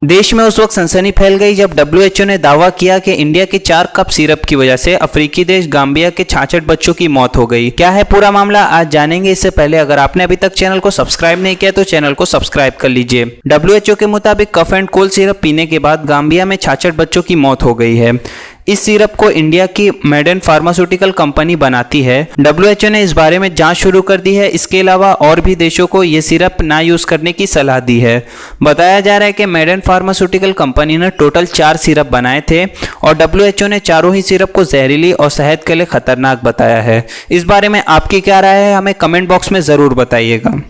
देश में उस वक्त सनसनी फैल गई जब डब्ल्यूएचओ ने दावा किया कि इंडिया के 4 कप सिरप की वजह से अफ्रीकी देश गाम्बिया के 66 बच्चों की मौत हो गई। क्या है पूरा मामला, आज जानेंगे। इससे पहले अगर आपने अभी तक चैनल को सब्सक्राइब नहीं किया तो चैनल को सब्सक्राइब कर लीजिए। डब्ल्यूएचओ के मुताबिक कफ एंड कोल्ड सिरप पीने के बाद गाम्बिया में 66 बच्चों की मौत हो गई है। इस सिरप को इंडिया की मेडेन फार्मास्यूटिकल कंपनी बनाती है। डब्ल्यूएचओ ने इस बारे में जांच शुरू कर दी है। इसके अलावा और भी देशों को ये सिरप ना यूज करने की सलाह दी है। बताया जा रहा है कि मेडेन फार्मास्यूटिकल कंपनी ने टोटल 4 सिरप बनाए थे और डब्ल्यूएचओ ने चारों ही सिरप को जहरीली और सेहत के लिए खतरनाक बताया है। इस बारे में आपकी क्या राय है, हमें कमेंट बॉक्स में जरूर बताइएगा।